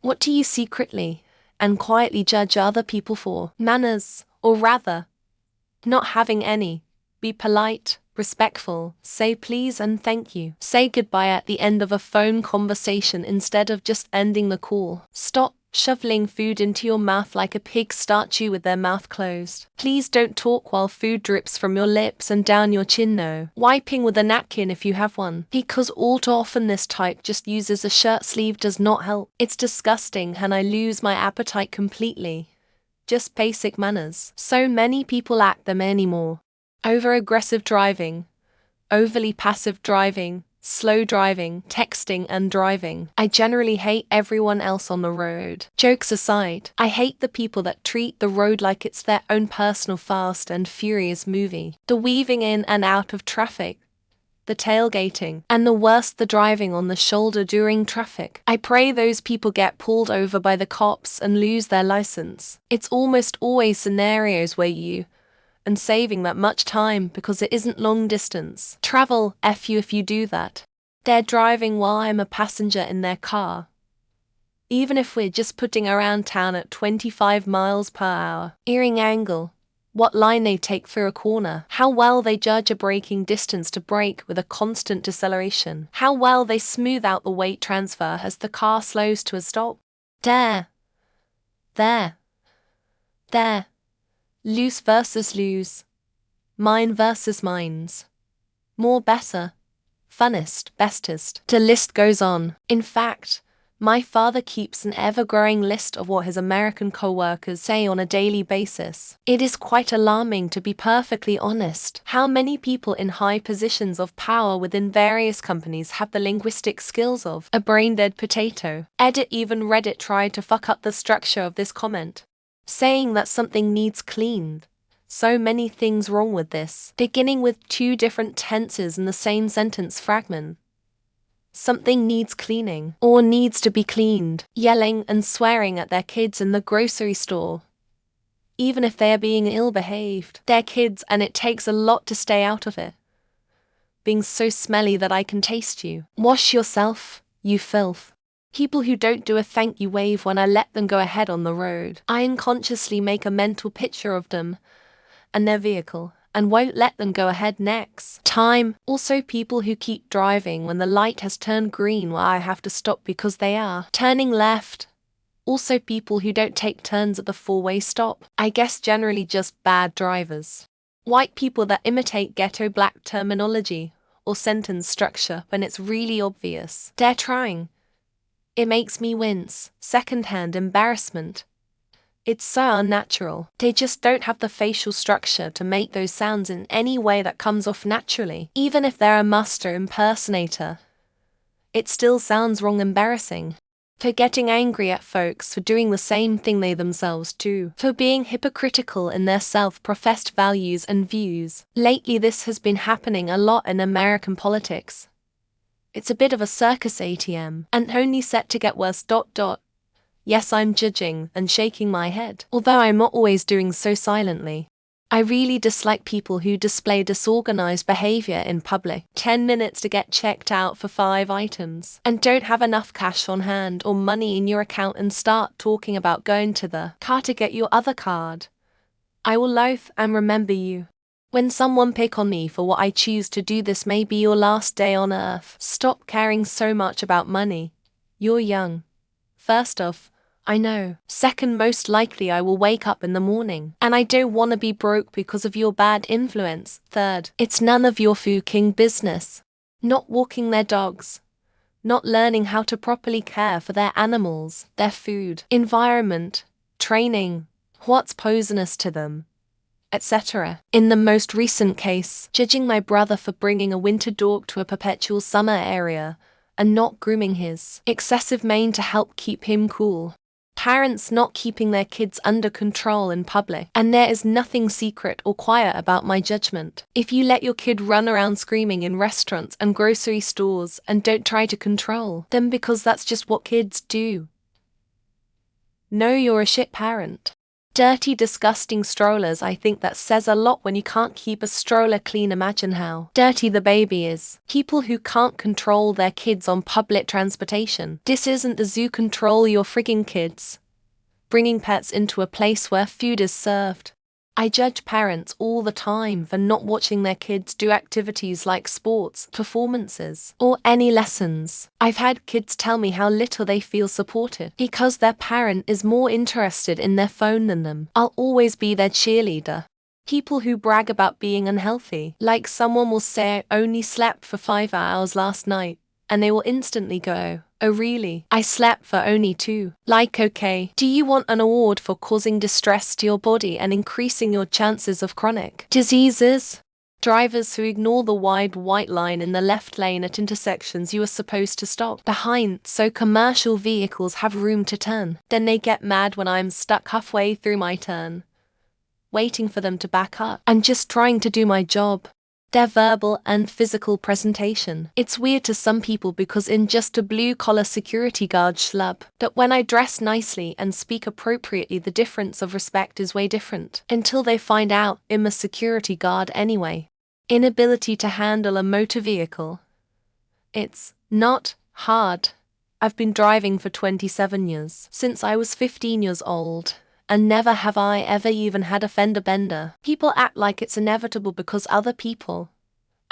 What do you secretly and quietly judge other people for? Manners, or rather, not having any. Be polite, respectful, say please and thank you. Say goodbye at the end of a phone conversation instead of just ending the call. Stop shoveling food into your mouth like a pig statue with their mouth closed. Please don't talk while food drips from your lips and down your chin. No. Wiping with a napkin if you have one. Because all too often this type just uses a shirt sleeve does not help. It's disgusting and I lose my appetite completely. Just basic manners. So many people lack them anymore. Over-aggressive driving, overly passive driving, slow driving, texting and driving. I generally hate everyone else on the road. Jokes aside, I hate the people that treat the road like it's their own personal Fast and Furious movie. The weaving in and out of traffic, the tailgating, and the worst, the driving on the shoulder during traffic. I pray those people get pulled over by the cops and lose their license. It's almost always scenarios where and saving that much time because it isn't long distance travel. F you if you do that. They're driving while I'm a passenger in their car. Even if we're just putting around town at 25 miles per hour. Earring angle. What line they take for a corner. How well they judge a braking distance to brake with a constant deceleration. How well they smooth out the weight transfer as the car slows to a stop. There. Loose versus loose. Mine versus mines. More, better. Funnest, bestest. The list goes on. In fact, my father keeps an ever-growing list of what his American co-workers say on a daily basis. It is quite alarming, to be perfectly honest, how many people in high positions of power within various companies have the linguistic skills of a brain-dead potato. Edit. Even Reddit tried to fuck up the structure of this comment, saying that something needs cleaned. So many things wrong with this, beginning with two different tenses in the same sentence fragment. Something needs cleaning, or needs to be cleaned. Yelling and swearing at their kids in the grocery store, even if they are being ill-behaved. They're kids and it takes a lot to stay out of it. Being so smelly that I can taste you. Wash yourself, you filth. People who don't do a thank you wave when I let them go ahead on the road. I unconsciously make a mental picture of them and their vehicle, and won't let them go ahead next time. Also, people who keep driving when the light has turned green while I have to stop because they are turning left. Also, people who don't take turns at the four-way stop. I guess generally just bad drivers. White people that imitate ghetto black terminology or sentence structure when it's really obvious. They're trying. It makes me wince. Secondhand embarrassment. It's so unnatural. They just don't have the facial structure to make those sounds in any way that comes off naturally. Even if they're a master impersonator, it still sounds wrong, embarrassing. For getting angry at folks for doing the same thing they themselves do. For being hypocritical in their self-professed values and views. Lately this has been happening a lot in American politics. It's a bit of a circus ATM, and only set to get worse. Yes, I'm judging and shaking my head, although I'm not always doing so silently. I really dislike people who display disorganized behavior in public. 10 minutes to get checked out for 5 items, and don't have enough cash on hand or money in your account and start talking about going to the car to get your other card. I will loathe and remember you. When someone pick on me for what I choose to do, this may be your last day on earth. Stop caring so much about money. You're young. First off, I know. Second, most likely I will wake up in the morning, and I don't want to be broke because of your bad influence. Third, it's none of your fucking business. Not walking their dogs. Not learning how to properly care for their animals, their food, environment, training, what's poisonous to them, etc. In the most recent case, judging my brother for bringing a winter dog to a perpetual summer area and not grooming his excessive mane to help keep him cool. Parents not keeping their kids under control in public. And there is nothing secret or quiet about my judgment. If you let your kid run around screaming in restaurants and grocery stores and don't try to control them because that's just what kids do, know you're a shit parent. Dirty, disgusting strollers. I think that says a lot when you can't keep a stroller clean. Imagine how dirty the baby is. People who can't control their kids on public transportation. This isn't the zoo. Control your frigging kids. Bringing pets into a place where food is served. I judge parents all the time for not watching their kids do activities like sports, performances, or any lessons. I've had kids tell me how little they feel supported because their parent is more interested in their phone than them. I'll always be their cheerleader. People who brag about being unhealthy, like someone will say, "I only slept for 5 hours last night," and they will instantly go, "Oh really? I slept for only 2. Like, okay, do you want an award for causing distress to your body and increasing your chances of chronic diseases? Drivers who ignore the wide white line in the left lane at intersections you are supposed to stop behind so commercial vehicles have room to turn. Then they get mad when I'm stuck halfway through my turn, waiting for them to back up and just trying to do my job." Their verbal and physical presentation. It's weird to some people because in just a blue-collar security guard schlub, that when I dress nicely and speak appropriately the difference of respect is way different. Until they find out I'm a security guard anyway. Inability to handle a motor vehicle. It's not hard. I've been driving for 27 years, since I was 15 years old. And never have I ever even had a fender bender. People act like it's inevitable because other people.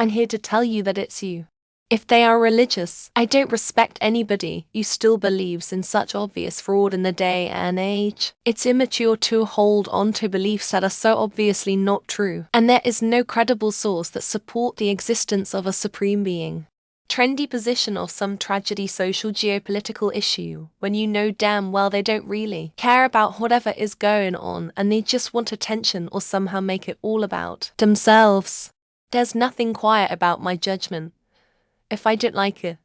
I'm here to tell you that it's you. If they are religious, I don't respect anybody who still believes in such obvious fraud in the day and age. It's immature to hold on to beliefs that are so obviously not true, and there is no credible source that support the existence of a supreme being. Trendy position of some tragedy, social, geopolitical issue, when you know damn well they don't really care about whatever is going on and they just want attention or somehow make it all about themselves. There's nothing quiet about my judgment. If I don't like it,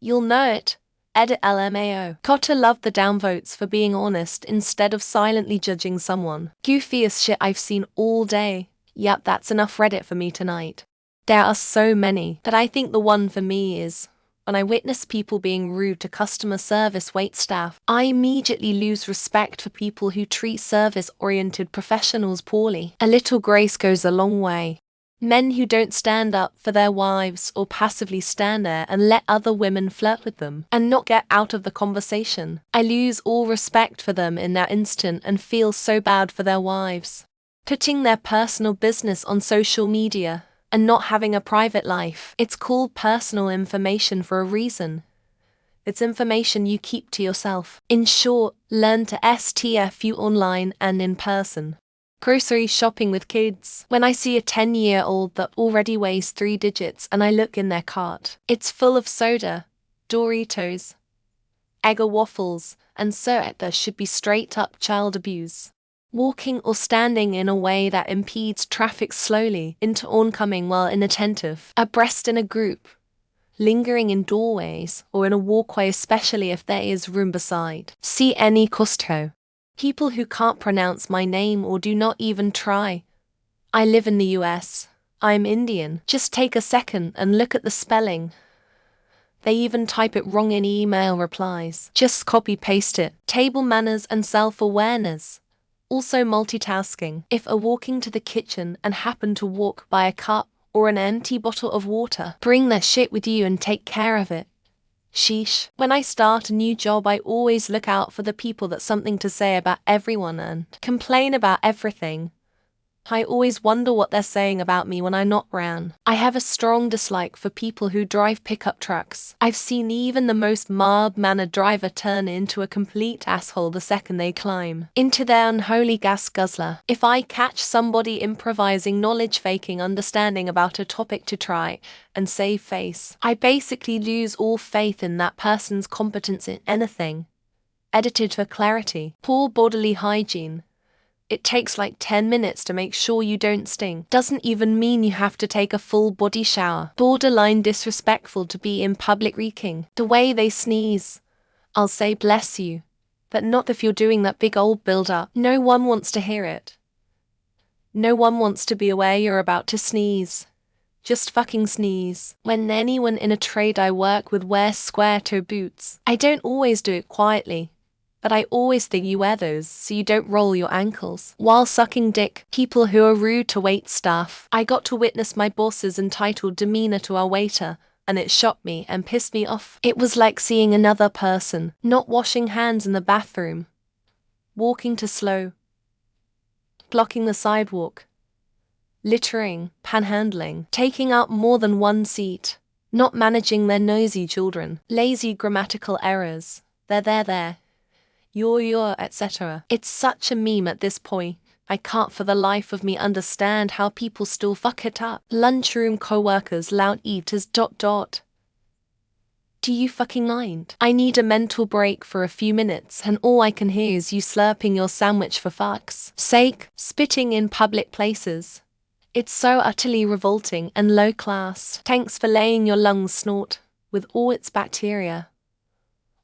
you'll know it. Edit LMAO. Cotter loved the downvotes for being honest instead of silently judging someone. Goofiest shit I've seen all day. Yep, that's enough Reddit for me tonight. There are so many that I think the one for me is, when I witness people being rude to customer service wait staff, I immediately lose respect for people who treat service-oriented professionals poorly. A little grace goes a long way. Men who don't stand up for their wives or passively stand there and let other women flirt with them and not get out of the conversation. I lose all respect for them in that instant and feel so bad for their wives. Putting their personal business on social media and not having a private life. It's called personal information for a reason. It's information you keep to yourself. In short, learn to STFU online and in person. Grocery shopping with kids. When I see a 10-year-old that already weighs 3 digits and I look in their cart, it's full of soda, Doritos, Eggo waffles, and so there should be straight up child abuse. Walking or standing in a way that impedes traffic slowly into oncoming while inattentive, abreast in a group, lingering in doorways or in a walkway, especially if there is room beside. See any Costco. People who can't pronounce my name or do not even try. I live in the US. I'm Indian. Just take a second and look at the spelling. They even type it wrong in email replies. Just copy-paste it. Table manners and self-awareness. Also multitasking. If are walking to the kitchen and happen to walk by a cup or an empty bottle of water, bring that shit with you and take care of it. Sheesh. When I start a new job, I always look out for the people that's something to say about everyone and complain about everything. I always wonder what they're saying about me when I'm not around. I have a strong dislike for people who drive pickup trucks. I've seen even the most mild-mannered driver turn into a complete asshole the second they climb into their unholy gas guzzler. If I catch somebody improvising, knowledge-faking, understanding about a topic to try and save face, I basically lose all faith in that person's competence in anything. Edited for clarity. Poor bodily hygiene. It takes like 10 minutes to make sure you don't stink. Doesn't even mean you have to take a full body shower. Borderline disrespectful to be in public reeking. The way they sneeze. I'll say bless you. But not if you're doing that big old build-up. No one wants to hear it. No one wants to be aware you're about to sneeze. Just fucking sneeze. When anyone in a trade I work with wears square-toe boots, I don't always do it quietly. But I always think you wear those so you don't roll your ankles while sucking dick. People who are rude to wait staff. I got to witness my boss's entitled demeanor to our waiter, and it shocked me and pissed me off. It was like seeing another person, not washing hands in the bathroom, walking too slow, blocking the sidewalk, littering, panhandling, taking up more than one seat, not managing their nosy children, lazy grammatical errors, there, your, etc. It's such a meme at this point. I can't for the life of me understand how people still fuck it up. Lunchroom co-workers, loud eaters, ... Do you fucking mind? I need a mental break for a few minutes and all I can hear is you slurping your sandwich for fuck's sake, spitting in public places. It's so utterly revolting and low class. Thanks for laying your lungs snort, with all its bacteria,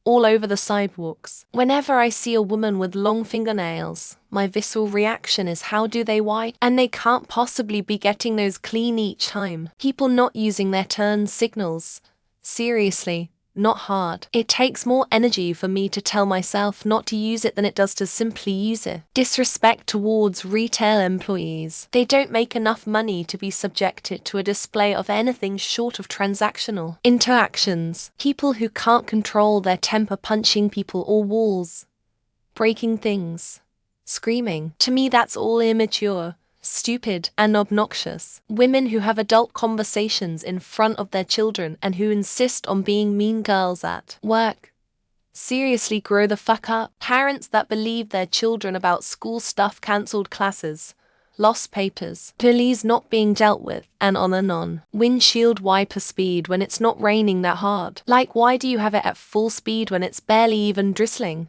all over the sidewalks. Whenever I see a woman with long fingernails, my visceral reaction is how do they wipe? And they can't possibly be getting those clean each time. People not using their turn signals. Seriously, not hard. It takes more energy for me to tell myself not to use it than it does to simply use it. Disrespect towards retail employees. They don't make enough money to be subjected to a display of anything short of transactional interactions. People who can't control their temper, punching people or walls, breaking things, screaming. To me that's all immature, stupid, and obnoxious. Women who have adult conversations in front of their children and who insist on being mean girls at work. Seriously, grow the fuck up. Parents that believe their children about school stuff, cancelled classes, lost papers, police not being dealt with, and on. Windshield wiper speed when it's not raining that hard. Like, why do you have it at full speed when it's barely even drizzling?